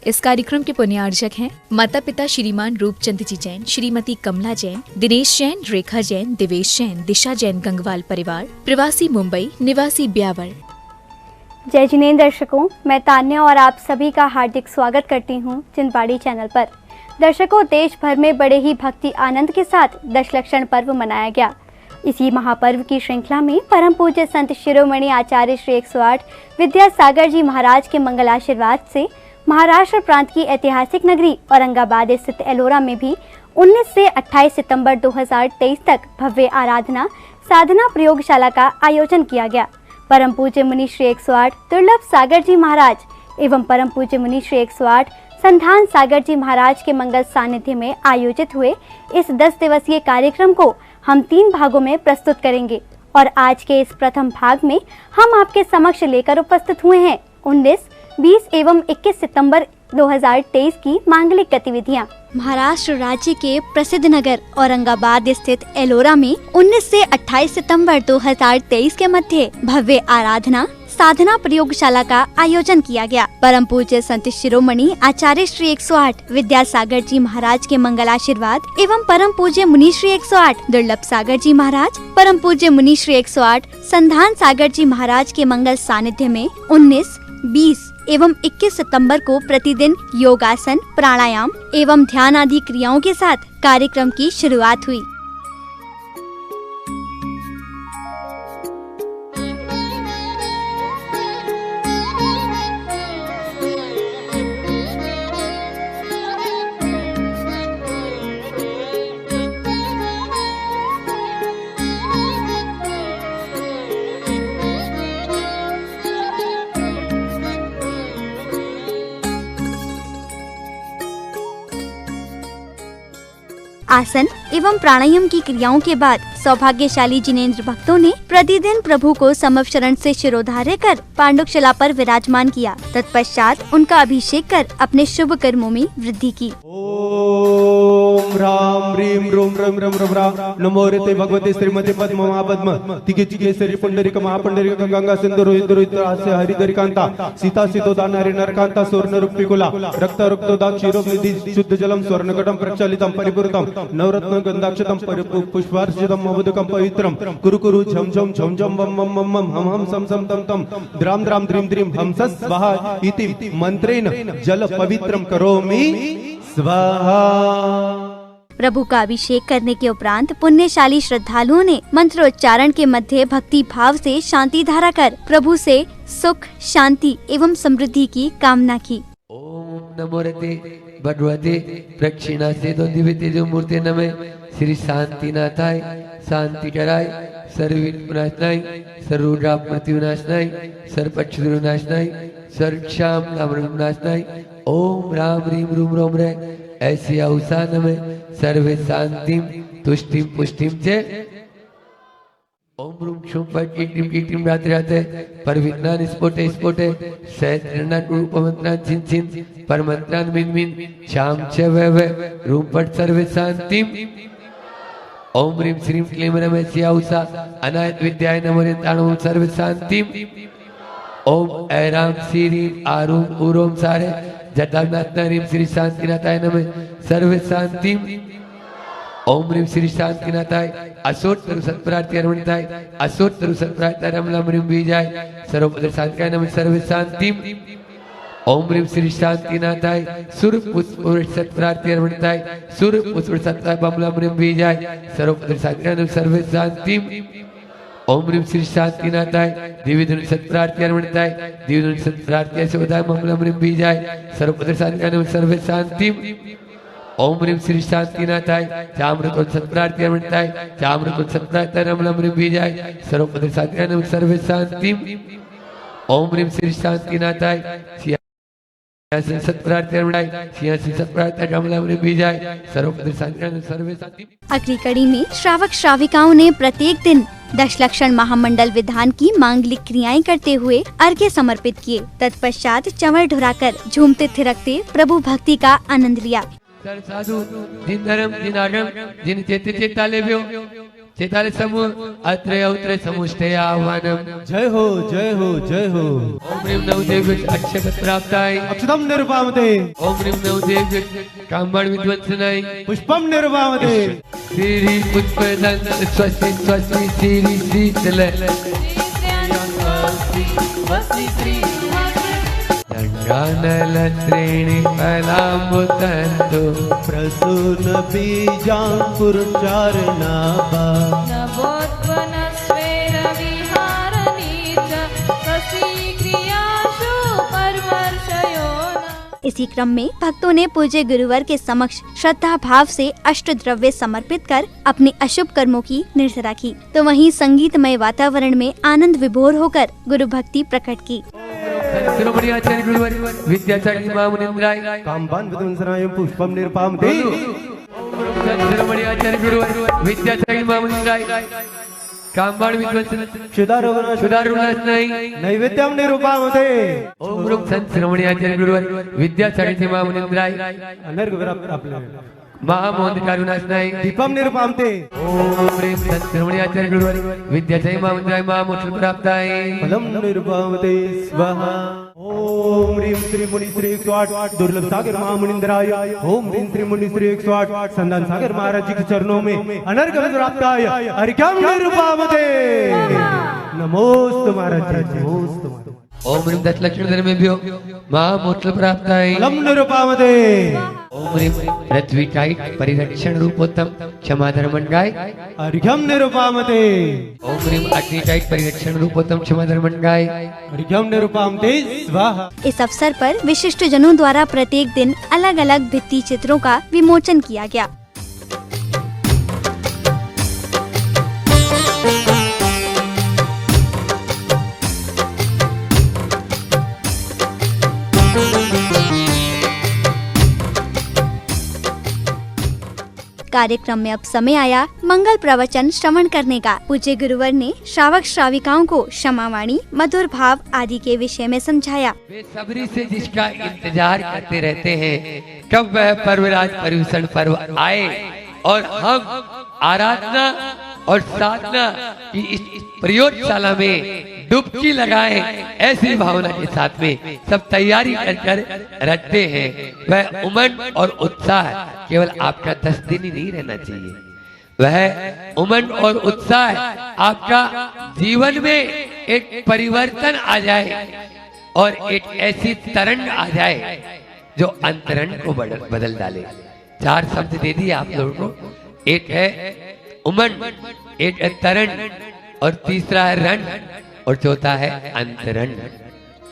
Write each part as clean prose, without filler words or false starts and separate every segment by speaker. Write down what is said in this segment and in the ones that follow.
Speaker 1: इस कार्यक्रम के पुण्यार्जक हैं माता पिता श्रीमान रूपचंद जी जैन, श्रीमती कमला जैन, दिनेश जैन, रेखा जैन, दिवेश जैन, दिशा जैन गंगवाल परिवार, प्रवासी मुंबई, निवासी ब्यावर।
Speaker 2: जय जिनेंद्र दर्शकों, मैं तान्या और आप सभी का हार्दिक स्वागत करती हूं चिंतवाड़ी चैनल पर। दर्शकों, देश भर में बड़े ही भक्ति आनंद के साथ दशलक्षण पर्व मनाया गया। इसी महापर्व की श्रृंखला में परम पूज्य संत शिरोमणि आचार्य श्री 108 विद्यासागर जी महाराज के मंगल आशीर्वाद से महाराष्ट्र प्रांत की ऐतिहासिक नगरी औरंगाबाद स्थित एलोरा में भी 19 से 28 सितंबर 2023 तक भव्य आराधना साधना प्रयोगशाला का आयोजन किया गया। परम पूज्य मुनि श्री 108 दुर्लभ सागर जी महाराज एवं परम पूज्य मुनि श्री 108 संधान सागर जी महाराज के मंगल सानिध्य में आयोजित हुए इस 10 दिवसीय कार्यक्रम को हम 3 भागों में प्रस्तुत करेंगे और आज के इस प्रथम भाग में हम आपके समक्ष लेकर उपस्थित हुए हैं 19, 20 एवं 21 सितंबर 2023 की मांगलिक गतिविधियां। महाराष्ट्र राज्य के प्रसिद्ध नगर औरंगाबाद स्थित एलोरा में 19 से 28 सितंबर 2023 के मध्य भव्य आराधना साधना प्रयोगशाला का आयोजन किया गया। परम पूज्य संत शिरोमणि आचार्य श्री 108 विद्यासागर जी महाराज के मंगल आशीर्वाद एवं परम पूज्य मुनि श्री 108 दुर्लभ सागर जी महाराज, परम पूज्य मुनि श्री 108 संधान सागर जी महाराज के मंगल सानिध्य में 19, 20 एवं 21 सितंबर को प्रतिदिन योगासन, प्राणायाम एवं ध्यान आदि क्रियाओं के साथ कार्यक्रम की शुरुआत हुई। आसन एवं प्राणायाम की क्रियाओं के बाद सौभाग्यशाली जिनेंद्र भक्तों ने प्रतिदिन प्रभु को समव शरण से शिरोधार्य कर पांडुकशिला पर विराजमान किया। तत्पश्चात उनका अभिषेक कर अपने शुभ कर्मों में वृद्धि की।
Speaker 3: ओम राम ह्रीम रूम रम रम रम राम नमो रे भगवते श्रीमती पद्म महापद्म तिके चिकेसरी पुंडरीक महापुंडरीक गंगा सिंधु रोहित रोहित हास्य हरिदरिकांता सीता सीतोदा नरे नरकांता स्वर्ण रूपिकुला रक्त रक्तोदा क्षीरोनिधि शुद्ध जलम स्वर्णकटम प्रक्षालितम परिपूर्णम नवरत्न गंधाक्षतम पुष्पार्चितम मधुकम पवित्रम कुरु कुरु झम झम झम झम वम वम वम वम हम हम सम सम तम तम द्राम द्राम द्रीम द्रीम हम स्वाहा इति मंत्रेण जल पवित्रम करोमि स्वाहा।
Speaker 2: प्रभु का अभिषेक करने के उपरांत पुण्यशाली श्रद्धालुओं ने मंत्रोच्चारण के मध्य भक्ति भाव से शांति धारा कर प्रभु से सुख, शांति एवं समृद्धि की कामना की।
Speaker 4: ओम नमो रते भगवते प्रक्षिणासे दो दिव्य जो मूर्ति नमे श्री शांतिनाथाय शांति कराय सर्वविनाशनाय सर्वराप मृत्युनाशनाय सर्वपक्षुनाशनाय सर्वक्षाम नामनाशनाय ओम राम ह्रीम रूम रोम रे ऐसी अवसान में सर्वे शांतिम तुष्टिम पुष्टिम चे ओम रूम शुम कीटिम रात राते पर विज्ञान स्फोटे स्फोटे सहस्रनाथ रूपमंत्रान छिन छिन पर मंत्रान मिन मिन शाम च वे रूम पट सर्वे शांतिम ओम ह्रीम श्रीम क्लीम रमे सियाउसा अनायत विद्याय नमो ताणो सर्वे शांतिम ओम ऐराम श्री आरूम उरोम सारे जटानाथ ह्रीम श्री शांतिनाथाय नमः सर्व शांतिम ओम ह्रीम श्री शांतिनाथाय असोत्तर सत्प्रार्थी अर्वणिताय असोत्तर सत्प्रार्थी रमलम ह्रीम बीजाय सर्वपद शांतिकाय नमः सर्व शांतिम ओम ह्रीम श्री शांतिनाथाय सुर पुष्प सत्प्रार्थी अर्वणिताय सुर पुष्प सत्प्रार्थी बमलम ह्रीम बीजाय सर्वपद शांतिकाय नमः सर्व शांतिम ओम ह्रीम श्री शांतिनाथाय दिव्यधुनि सत्प्रार्थी अर्वणिताय दिव्यधुनि सत्प्रार्थी शोधाय ममलम ह्रीम बीजाय सर्वपद शांतिकाय नमः सर्व शांतिम ओम ह्रीम श्री शांतिनाथाय चाम्रकोल सत्प्रार्थी अर्वणिताय चाम्रकोल सत्प्रार्थी रमलम ह्रीम बीजाय सर्वपद शांतिकाय नमः सर्व शांतिम ओम ह्रीम श्री शांतिनाथाय सिंहासन सत्प्रार्थी अर्वणिताय सिंहासन सत्प्रार्थी रमलम ह्रीम बीजाय सर्वपद शांतिकाय नमः सर्व शांतिम।
Speaker 2: अगली कड़ी में श्रावक श्राविकाओं ने प्रत्येक दिन दशलक्षण महामंडल विधान की मांगलिक क्रियाएं करते हुए अर्घ्य समर्पित किए। तत्पश्चात चंवर ढुराकर झूमते थिरकते प्रभु भक्ति का आनंद लिया।
Speaker 4: साधु जिन धर्म जिन आगम जिन चेते चेता लेव्यो चेताले समूह अत्रे औत्रे समुष्टय आह्वानम।
Speaker 3: जय हो जय हो जय हो।
Speaker 4: ओम ह्रीं नवदेव्य अक्षत प्राप्ताय
Speaker 3: अक्षतम निरुपामते।
Speaker 4: ओम ह्रीं नवदेव्य कामबाण विध्वंसनाय
Speaker 3: पुष्पम निरुपामते।
Speaker 4: श्री पुष्पदंत स्वस्ति स्वस्ति श्री शीतल दंडानल त्रीणि फलाम्बुतन्तु
Speaker 3: प्रसून बीजांकुरचारणाभा
Speaker 5: नभोत्वनस्वेर विहारणी च ससीक्रियाशु परवर्षयो न।
Speaker 2: इसी क्रम में भक्तों ने पूज्य गुरुवर के समक्ष श्रद्धा भाव से अष्ट द्रव्य समर्पित कर अपने अशुभ कर्मों की निर्जरा की, तो वहीं संगीतमय वातावरण में आनंद विभोर होकर गुरु भक्ति प्रकट की।
Speaker 4: शिरोमणि आचार्य गुरुवर विद्याचार्य महामुनिन्द्राय
Speaker 3: कामबान विध्वंसनाय पुष्पम निरुपामते।
Speaker 4: शिरोमणि आचार्य गुरुवर विद्याचार्य महामुनिन्द्राय कामबाण विध्वंसन सुदारुणाशनाय
Speaker 3: नैवेद्यम निरुपामते।
Speaker 4: ओम ह्रीं संत शिरोमणि आचार्य गुरुवर विद्याचार्य महामुनिन्द्राय
Speaker 3: अनर्घ विरक्त आपले
Speaker 4: महामोहनकारुणाशनाय
Speaker 3: दीपम निरुपामते।
Speaker 4: ओम ह्रीं संत शिरोमणि आचार्य गुरुवर विद्याचार्य महामुनिन्द्राय महामोक्ष प्राप्ताय
Speaker 3: फलम निरुपामते स्वाहा। ओम ह्रीं श्री मुनि श्री 108 दुर्लभ सागर महामुनिन्द्राय। ओम ह्रीं श्री मुनि श्री 108 संदान सागर महाराज जी के चरणों में अनर्घ प्राप्ताय अर्घ्यम निरुपामते। नमोस्तु महाराज जी नमोस्तु।
Speaker 4: ओम ह्रीं दशलक्षण धर्मेभ्यो महामोक्ष प्राप्ताय
Speaker 3: फलम निरुपामते।
Speaker 4: ओम ह्रीं पृथ्वी टाइट परिरक्षण रूपोत्तम क्षमा धर्मंगाय
Speaker 3: अर्घ्यम निरुपामते।
Speaker 4: ओम ह्रीं अग्नि टाइट परिरक्षण रूपोत्तम क्षमा धर्मंगाय
Speaker 3: अर्घ्यम निरुपामते स्वाहा।
Speaker 2: इस अवसर पर विशिष्ट जनों द्वारा प्रत्येक दिन अलग अलग भित्ति चित्रों का विमोचन किया गया। कार्यक्रम में अब समय आया मंगल प्रवचन श्रवण करने का। पूज्य गुरुवर ने श्रावक श्राविकाओं को क्षमावाणी, मधुर भाव आदि के विषय में समझाया।
Speaker 4: बेसब्री से जिसका इंतजार करते रहते हैं कब वह पर्वराज पर्यूषण पर्व आए और हम आराधना और साधना की इस प्रयोगशाला में डुबकी लगाएं, ऐसी भावना के साथ में सब तैयारी कर रखते हैं। वह उमंग और उत्साह केवल आपका 10 दिन ही नहीं रहना चाहिए, वह उमंग और उत्साह आपका जीवन में एक परिवर्तन आ जाए और एक ऐसी तरंग आ जाए जो अंतरंग को बदल डाले। 4 शब्द दे दिए आप लोगों को, एक है उमंग, एक है तरंग और तीसरा है रंग और चौथा है अंतरंग।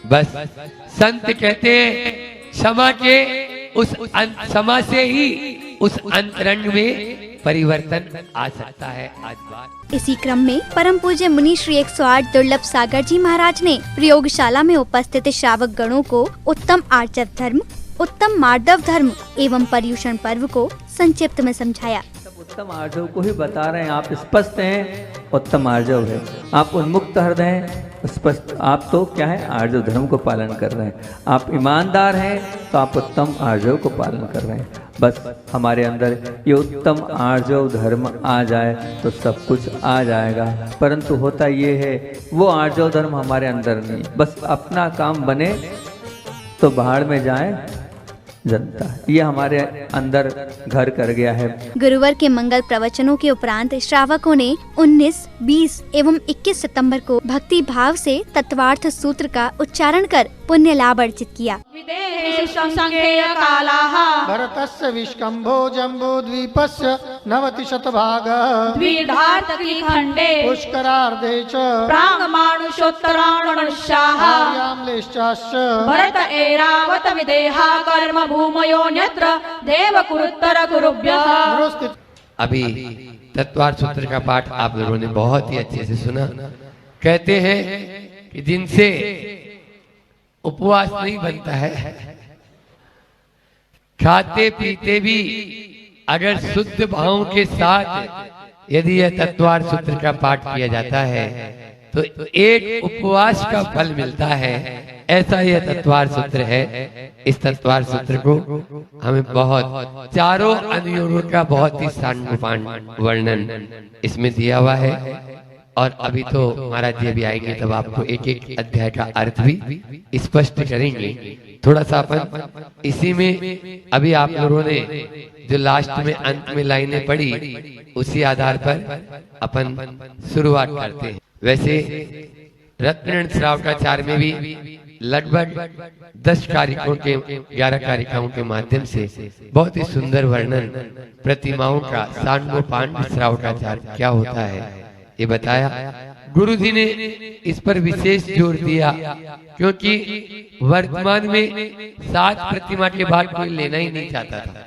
Speaker 4: बस संत कहते हैं क्षमा के उस क्षमा से ही उस अंतरंग में परिवर्तन आ सकता है। आज बात
Speaker 2: इसी क्रम में परम पूज्य मुनि श्री 108 दुर्लभ सागर जी महाराज ने प्रयोगशाला में उपस्थित श्रावक गणों को उत्तम आर्चव धर्म, उत्तम मार्दव धर्म एवं पर्यूषण पर्व को संक्षिप्त में समझाया।
Speaker 6: उत्तम आर्जव को ही बता रहे हैं, आप स्पष्ट हैं उत्तम आर्जव है, आप उन्मुक्त हृदय हैं स्पष्ट, आप तो क्या है आर्जव धर्म को पालन कर रहे हैं, आप ईमानदार हैं तो आप उत्तम आर्जव को पालन कर रहे हैं। बस हमारे अंदर ये उत्तम आर्जव धर्म आ जाए तो सब कुछ आ जाएगा, परंतु होता ये है वो आर्जव धर्म हमारे अंदर नहीं, बस अपना काम बने तो बाहर में जाए जनता, ये हमारे अंदर घर कर गया है।
Speaker 2: गुरुवर के मंगल प्रवचनों के उपरांत श्रावकों ने 19, 20 एवं 21 सितंबर को भक्ति भाव से तत्वार्थ सूत्र का उच्चारण कर पुण्य लाभ अर्जित किया।
Speaker 7: भरतस्य विष्कम्भो जम्बो द्वीपस्य 90
Speaker 5: द्विधार्तखण्डे
Speaker 7: पुष्करार्धे च
Speaker 5: प्राङ्मानुषोत्तराणुष्याः
Speaker 7: आर्याम्लेश्चाश्च
Speaker 5: भरत एरावत विदेहा कर्म भूमयोऽन्यत्र देवकुरुत्तर कुरुभ्यः।
Speaker 4: अभी तत्वार्थ सूत्र का पाठ आप लोगों ने बहुत ही अच्छे से सुना। कहते हैं कि जिनसे उपवास नहीं बनता है, खाते पीते भी अगर शुद्ध भाव के साथ यदि यह तत्वार्थ सूत्र का पाठ किया जाता है तो एक उपवास का फल मिलता है। ऐसा यह तत्वार सूत्र है। इस तत्वार सूत्र को हमें बहुत चारों अनुयोगों का बहुत ही सांडोपान वर्णन इसमें दिया हुआ है। और अभी तो महाराज जी अभी आएंगे तब आपको एक एक अध्याय का अर्थ भी स्पष्ट करेंगे। थोड़ा सा अपन इसी में अभी आप लोगों ने जो लास्ट में अंत में लाइनें पढ़ी उसी आधार पर अपन शुरुआत करते हैं। वैसे रत्न श्रावकाचार्य में भी लगभग 10 कारिकों के 11 कारिकाओं के माध्यम से बहुत ही सुंदर वर्णन प्रतिमाओं का सांडोपान श्रावकाचार्य क्या होता है ये बताया। गुरु जी ने इस पर विशेष जोर दिया क्योंकि वर्तमान में 7 प्रतिमा के बाद कोई लेना ही नहीं चाहता था।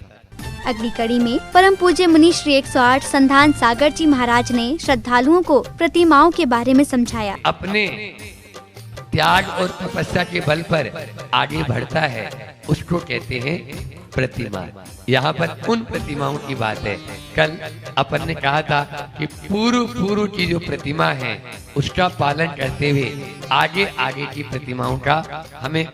Speaker 2: अगली कड़ी में परम पूज्य मुनि श्री 108 संधान सागर जी महाराज ने श्रद्धालुओं को प्रतिमाओं के बारे में समझाया।
Speaker 4: अपने त्याग और तपस्या के बल पर आगे बढ़ता है उसको कहते हैं प्रतिमा। यहाँ पर उन प्रतिमाओं की बात है। कल अपन ने कहा था कि पूर्व की जो प्रतिमा है उसका पालन करते हुए आगे आगे की प्रतिमाओं का हमें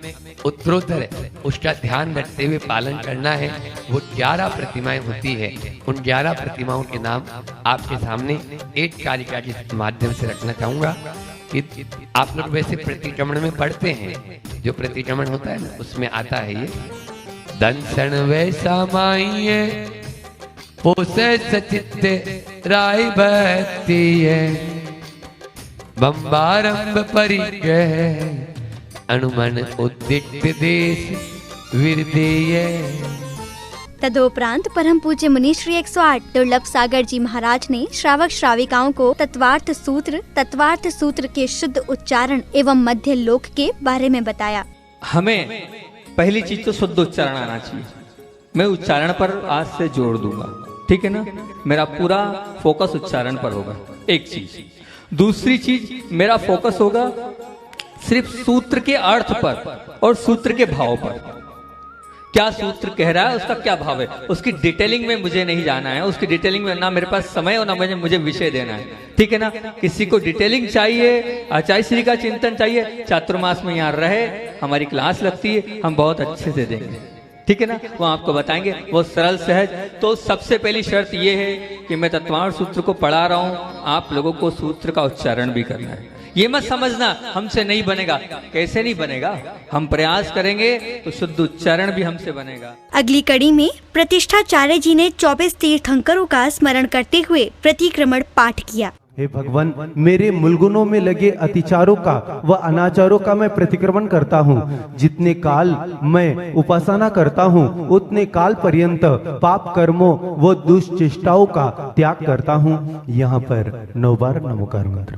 Speaker 4: उत्तरोत्तर उसका ध्यान रखते हुए पालन करना है। वो 11 प्रतिमाएं होती है। उन 11 प्रतिमाओं के नाम आपके सामने एक कारिका के माध्यम से रखना चाहूंगा कि आप लोग वैसे प्रतिक्रमण में पढ़ते हैं। जो प्रतिक्रमण होता है ना उसमें आता है ये दंसन वैसा माइये पोसे सचित राय बत्तीये बम्बारंभ परिग्रह अनुमन उद्दिक्त देश विरदेय।
Speaker 2: तदोपरांत परम पूज्य मुनि श्री 108 दुर्लभ सागर जी महाराज ने श्रावक श्राविकाओं को तत्वार्थ सूत्र के शुद्ध उच्चारण एवं मध्य लोक के बारे में बताया।
Speaker 6: हमें पहली चीज तो शुद्ध उच्चारण आना चाहिए। मैं उच्चारण पर आज से जोड़ दूंगा, ठीक है ना। मेरा पूरा फोकस उच्चारण पर होगा, एक चीज। दूसरी चीज मेरा फोकस होगा सिर्फ सूत्र के अर्थ पर और सूत्र के भाव पर। क्या सूत्र कह रहा है, उसका क्या भाव है, उसकी डिटेलिंग में मुझे नहीं जाना है। उसकी डिटेलिंग में ना मेरे पास समय और ना मुझे विषय देना है, ठीक है ना। किसी को डिटेलिंग चाहिए, आचार्य श्री का चिंतन चाहिए, चातुर्मास में यहाँ रहे, हमारी क्लास लगती है, हम बहुत अच्छे से देंगे, ठीक है ना। वो आपको बताएंगे, वो सरल सहज। तो सबसे पहली शर्त ये है कि मैं तत्वार्थ सूत्र को पढ़ा रहा हूँ, आप लोगों को सूत्र का उच्चारण भी करना है। ये मत समझना हमसे नहीं बनेगा। कैसे नहीं बनेगा, हम प्रयास करेंगे तो शुद्ध उच्चारण भी हमसे बनेगा।
Speaker 2: अगली कड़ी में प्रतिष्ठाचार्य जी ने 24 तीर्थंकरों का स्मरण करते हुए प्रतिक्रमण पाठ किया।
Speaker 3: हे भगवान, मेरे मूलगुणों में लगे अतिचारों का व अनाचारों का मैं प्रतिक्रमण करता हूँ। जितने काल मैं उपासना करता हूँ उतने काल पर्यंत पाप कर्मों व दुष्चेष्टाओं का त्याग करता हूँ। यहाँ पर 9 बार नमोकार मंत्र।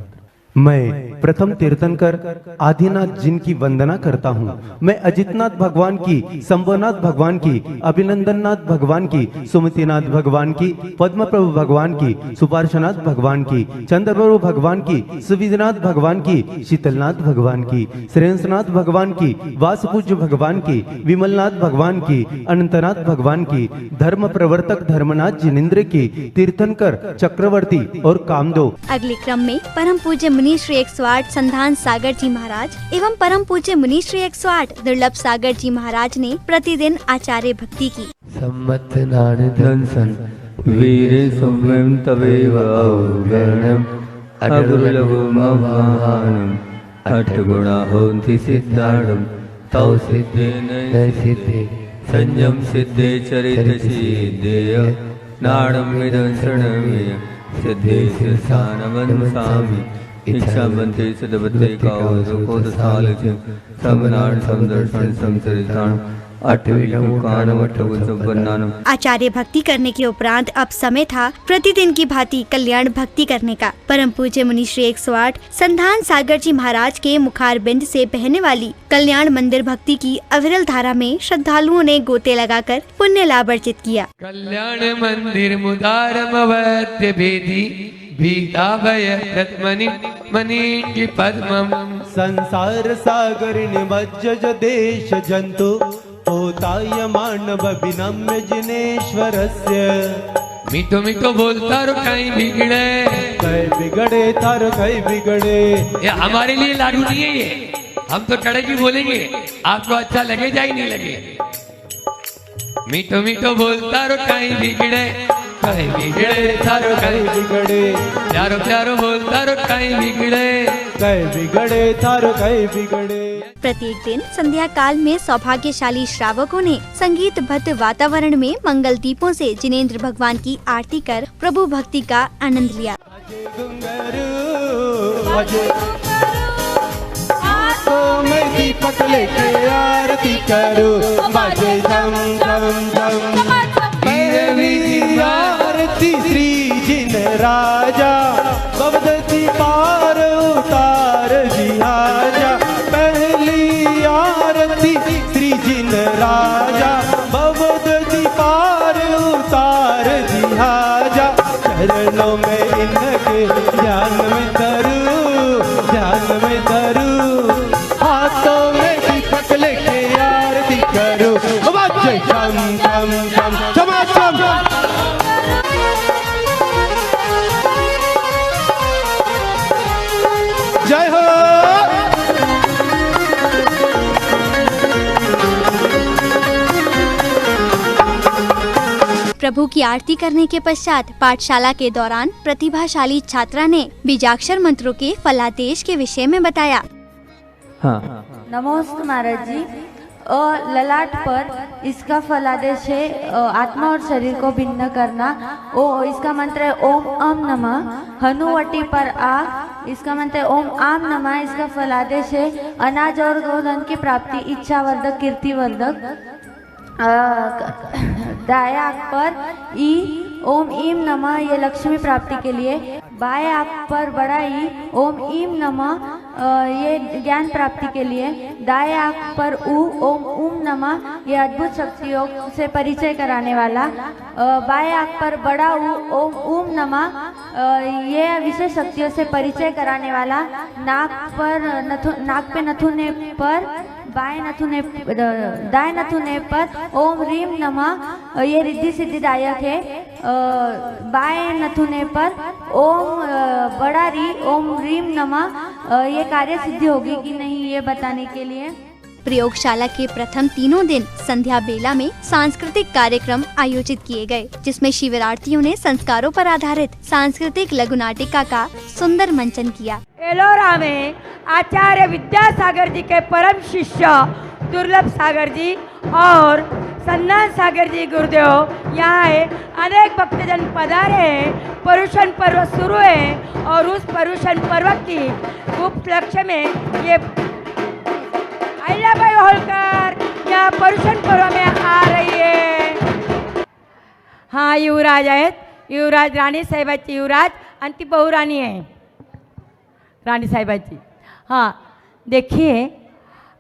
Speaker 3: मैं प्रथम तीर्थंकर आदिनाथ जिनकी वंदना करता हूँ। मैं अजितनाथ भगवान की, संवनाथ भगवान की, अभिनंदननाथ भगवान की, सुमतिनाथ भगवान की, पद्म प्रभु भगवान की, सुपार्शनाथ भगवान की, चंद्रप्रभु भगवान की, सुविधनाथ भगवान की, शीतलनाथ भगवान की, श्रेयसनाथ भगवान की, वासपूज्य भगवान की, विमलनाथ भगवान की, अनंतनाथ भगवान की, धर्म प्रवर्तक धर्मनाथ जिनेन्द्र की, तीर्थंकर चक्रवर्ती और कामदेव।
Speaker 2: अगले क्रम में परम पूज्य मुनि श्री 108 संधान सागर जी महाराज एवं परम पूज्य मुनि श्री 108 दुर्लभ सागर जी महाराज ने प्रतिदिन आचार्य भक्ति की।
Speaker 4: सम्मत नारदंसन
Speaker 6: वीर सुम्यं तवेव औगणम् अगुरुलघुमवाहनम् अष्टगुणा होन्ति सिद्धार्थं तौ सिद्धेन सिद्धे संयम सिद्धे चरित सिद्धेय नाडमिदं शरणमेय सिद्धे शिरसानवंसामि इच्छा बनते सदबते काओ सुखोद सालच समनाड समदर्शन समचरितान
Speaker 2: आचार्य भक्ति करने के उपरांत अब समय था प्रतिदिन की भांति कल्याण भक्ति करने का। परम पूज्य मुनि श्री 108 संधान सागर जी महाराज के मुखार बिंद से बहने वाली कल्याण मंदिर भक्ति की अविरल धारा में श्रद्धालुओं ने गोते लगाकर पुण्य लाभ अर्जित किया।
Speaker 4: कल्याण मंदिर मुदारमवत्य भेदी भीताभय मणि की पद्मम
Speaker 3: संसार सागर निमज्जज देश जंतु होताय मानव विनम्य जिनेश्वरस्य।
Speaker 4: मीठो मीठो बोलता रो कहीं बिगड़े
Speaker 3: कहीं बिगड़े थार कहीं बिगड़े।
Speaker 4: ये हमारे लिए लाडू नहीं है, ये हम तो टड़क ही बोलेंगे, आपको अच्छा लगे या नहीं लगे। मीठो मीठो बोलता रो कहीं बिगड़े थारो कहीं
Speaker 3: बिगड़े,
Speaker 4: प्यारो प्यारो बोलता रो कहीं बिगड़े
Speaker 3: थारो कहीं बिगड़े।
Speaker 2: प्रत्येक दिन संध्या काल में सौभाग्यशाली श्रावकों ने संगीतबद्ध वातावरण में मंगल दीपों से जिनेंद्र भगवान की आरती कर प्रभु भक्ति का आनंद लिया।
Speaker 3: मैं दीपक लेके आरती करूं, बाजे झम झम झम, पहली आरती श्री जिन राजा, भवदती पार उतार जिहाजा। पहली आरती श्री जिन राजा, भवदती पार उतार जिहाजा। चरणों में इनके ध्यान में धरूं, हाथों में दीपक लेके आरती करूं, बाजे झम झम झम झमा झम। जय हो।
Speaker 2: प्रभु की आरती करने के पश्चात पाठशाला के दौरान प्रतिभाशाली छात्रा ने बीजाक्षर मंत्रों के फलादेश के विषय में बताया।
Speaker 6: हाँ,
Speaker 8: नमोस्तु महाराज जी। ललाट पर इसका फलादेश है आत्मा और शरीर को भिन्न करना। इसका मंत्र है ओम अम नमः। हनुवटी पर आ, इसका मंत्र है ओम आम नमः। इसका फलादेश है अनाज और गोधन की प्राप्ति, इच्छावर्धक, कीर्तिवर्धक। दाएं आंख पर ई, ओम ईम नमः, ये लक्ष्मी प्राप्ति के लिए। बाएं आंख पर बड़ा ई, ओम ईम नमः, ये ज्ञान प्राप्ति के लिए। दाएं आंख पर ऊ, ओम ऊम नमः, ये अद्भुत शक्तियों से परिचय कराने वाला। बाएं आंख पर बड़ा ऊ, ओम ऊम नमः, ये विशेष शक्तियों से परिचय कराने वाला। नाक पे नथुने पर, दाएं नथुने पर ओम रीम नमः, ये रिद्धि सिद्धिदायक है। बाएं नथुने पर ओम बड़ा री, ओम रीम नमः, ये कार्य सिद्धि होगी कि नहीं ये बताने के लिए।
Speaker 2: प्रयोगशाला के प्रथम तीनों दिन संध्या बेला में सांस्कृतिक कार्यक्रम आयोजित किए गए, जिसमें शिविरार्थियों ने संस्कारों पर आधारित सांस्कृतिक लघु नाटिका का सुंदर मंचन किया।
Speaker 9: एलोरा में आचार्य विद्यासागर जी के परम शिष्य दुर्लभ सागर जी और सन्नाथ सागर जी गुरुदेव यहाँ है। अनेक भक्तजन पधारे हैं। पर्युषण पर्व शुरू है और उस पर्युषण पर्व की उपलक्ष्य में ये अहिल्याबाई होलकर यहाँ पर्युषण पर्व में आ रही है। हाँ, युवराज आहेत, युवराज राणी साहेबाची युवराज आणि ती बहुराणी आहे रानी साहिबाजी। हाँ देखिए,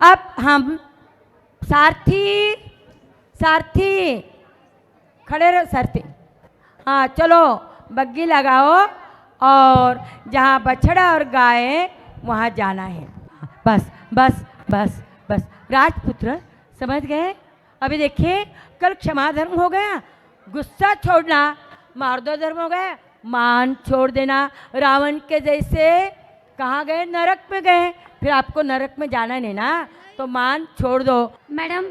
Speaker 9: अब हम सारथी खड़े रहो सारथी। हाँ चलो बग्गी लगाओ और जहाँ बछड़ा और गाय वहाँ जाना है। बस बस बस बस राजपुत्र समझ गए। अभी देखिए, कल क्षमा धर्म हो गया, गुस्सा छोड़ना मार्दव धर्म हो गया, मान छोड़ देना। रावण के जैसे कहाँ गए? नरक में गए। फिर आपको नरक में जाना नहीं ना, तो मान छोड़ दो।
Speaker 10: मैडम,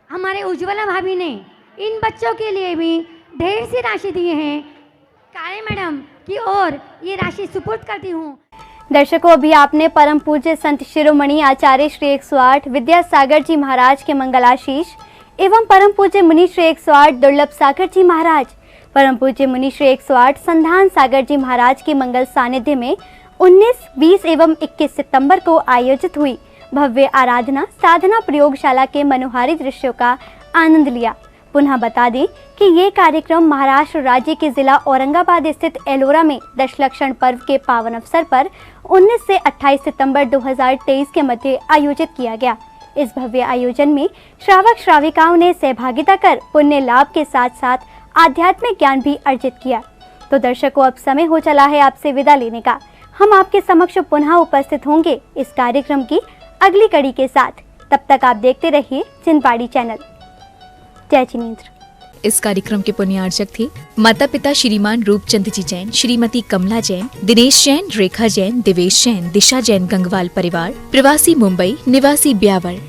Speaker 10: हमारे उज्ज्वला भाभी ने इन बच्चों के लिए भी ढेर सी राशि दी है। काले मैडम की ओर ये राशि सुपुर्द करती हूँ।
Speaker 2: दर्शकों, अभी आपने परम पूज्य संत शिरोमणि आचार्य श्री 108 विद्यासागर जी महाराज के मंगलाशीष एवं परम पूज्य मुनि श्री 108 दुर्लभ सागर जी महाराज, परम पूज्य मुनि श्री 108 संधान सागर जी महाराज के मंगल सानिध्य में 19, 20 एवं 21 सितंबर को आयोजित हुई भव्य आराधना साधना प्रयोगशाला के मनोहारी दृश्यों का आनंद लिया। पुनः बता दें कि ये कार्यक्रम महाराष्ट्र राज्य के जिला औरंगाबाद स्थित एलोरा में दशलक्षण पर्व के पावन अवसर पर 19 से 28 सितंबर 2023 के मध्य आयोजित किया गया। इस भव्य आयोजन में श्रावक श्राविकाओं ने सहभागिता कर पुण्य लाभ के साथ साथ आध्यात्मिक ज्ञान भी अर्जित किया। तो दर्शकों, अब समय हो चला है आपसे विदा लेने का। हम आपके समक्ष पुनः उपस्थित होंगे इस कार्यक्रम की अगली कड़ी के साथ। तब तक आप देखते रहिए चिंतपाड़ी चैनल। जय जिनेंद्र।
Speaker 1: इस कार्यक्रम के पुण्यार्चक थे माता पिता श्रीमान रूपचंद जी जैन, श्रीमती कमला जैन, दिनेश जैन, रेखा जैन, दिवेश जैन, दिशा जैन गंगवाल परिवार, प्रवासी मुंबई, निवासी ब्यावर।